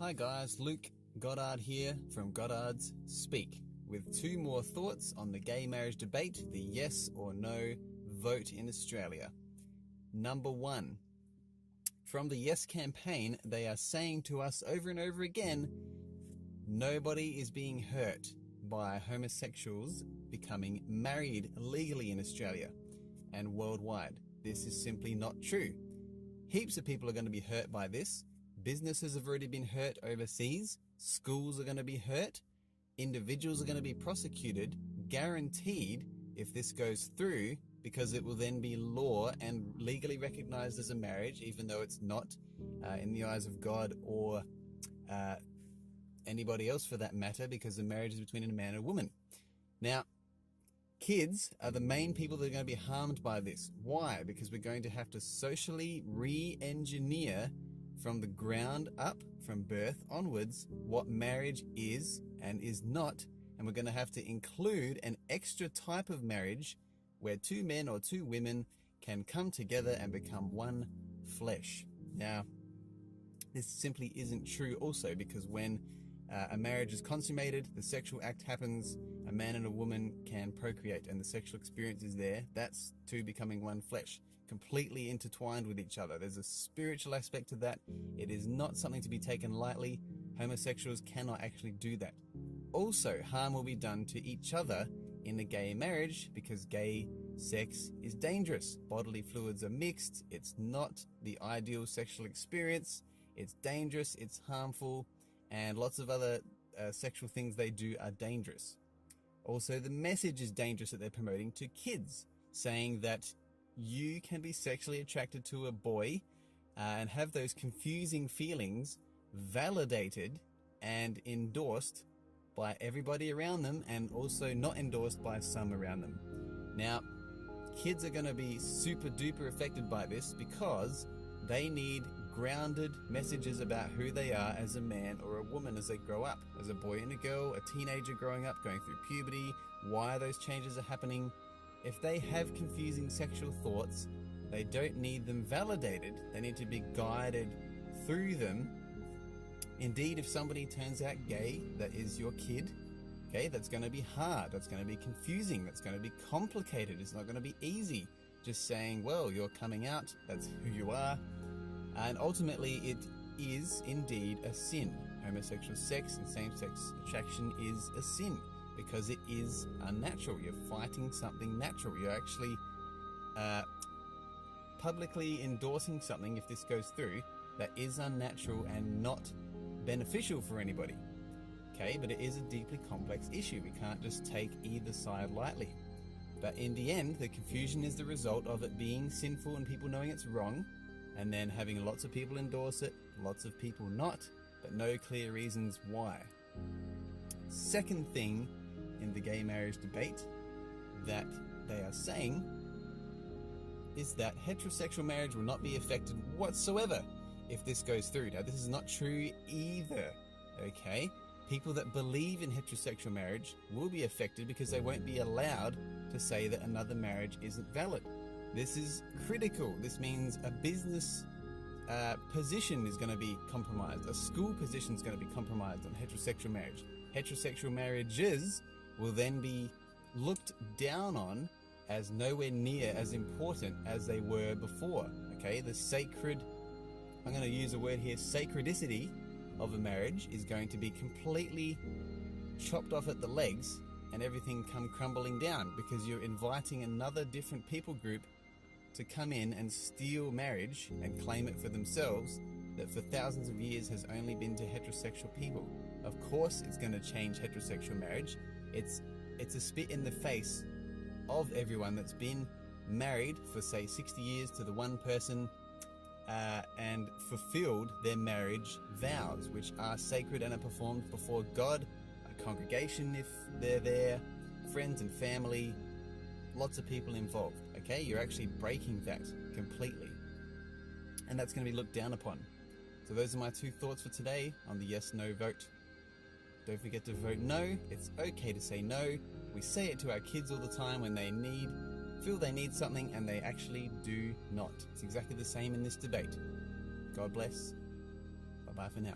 Hi guys, Luke Goddard here from Goddard's Speak with two more thoughts on the gay marriage debate, the yes or no vote in Australia. Number one, from the Yes campaign, they are saying to us over and over again, nobody is being hurt by homosexuals becoming married legally in Australia and worldwide. This is simply not true. Heaps of people are going to be hurt by this. Businesses have already been hurt overseas. Schools are going to be hurt. Individuals are going to be prosecuted, guaranteed, if this goes through, because it will then be law and legally recognized as a marriage, even though it's not in the eyes of God or anybody else for that matter, because the marriage is between a man and a woman. Now, kids are the main people that are going to be harmed by this. Why? Because we're going to have to socially re-engineer from the ground up, from birth onwards, what marriage is and is not. And we're going to have to include an extra type of marriage where two men or two women can come together and become one flesh. Now, this simply isn't true also, because when a marriage is consummated, the sexual act happens, a man and a woman can procreate, and the sexual experience is there. That's two becoming one flesh, completely intertwined with each other. There's a spiritual aspect to that. It is not something to be taken lightly. Homosexuals cannot actually do that. Also, harm will be done to each other in a gay marriage because gay sex is dangerous. Bodily fluids are mixed. It's not the ideal sexual experience. It's dangerous, it's harmful, and lots of other sexual things they do are dangerous. Also, the message is dangerous that they're promoting to kids, saying that you can be sexually attracted to a boy and have those confusing feelings validated and endorsed by everybody around them, and also not endorsed by some around them. Now, kids are going to be super duper affected by this because they need grounded messages about who they are as a man or a woman as they grow up, as a boy and a girl, a teenager growing up, going through puberty, why those changes are happening. If they have confusing sexual thoughts, they don't need them validated. They need to be guided through them. Indeed, if somebody turns out gay that is your kid, okay, that's going to be hard, that's going to be confusing, that's going to be complicated, it's not going to be easy just saying, well, you're coming out, that's who you are. And ultimately, it is indeed a sin. Homosexual sex and same-sex attraction is a sin because it is unnatural. You're fighting something natural. You're actually publicly endorsing something, if this goes through, that is unnatural and not beneficial for anybody. Okay, but it is a deeply complex issue. We can't just take either side lightly. But in the end, the confusion is the result of it being sinful and people knowing it's wrong, and then having lots of people endorse it, lots of people not, but no clear reasons why. Second thing in the gay marriage debate that they are saying is that heterosexual marriage will not be affected whatsoever if this goes through. Now, this is not true either, okay? People that believe in heterosexual marriage will be affected because they won't be allowed to say that another marriage isn't valid. This is critical. This means a business position is going to be compromised. A school position is going to be compromised on heterosexual marriage. Heterosexual marriages will then be looked down on as nowhere near as important as they were before. Okay, the sacred, I'm going to use a word here, sacredicity of a marriage is going to be completely chopped off at the legs, and everything come crumbling down because you're inviting another different people group to come in and steal marriage and claim it for themselves that for thousands of years has only been to heterosexual people. Of course it's going to change heterosexual marriage. It's a spit in the face of everyone that's been married for, say, 60 years to the one person and fulfilled their marriage vows, which are sacred and are performed before God, a congregation if they're there, friends and family, lots of people involved. Okay, you're actually breaking that completely, and that's going to be looked down upon. So those are my two thoughts for today on the yes/no vote. Don't forget to vote no. It's okay to say no. We say it to our kids all the time when they feel they need something and they actually do not. It's exactly the same in this debate. God bless. Bye-bye for now.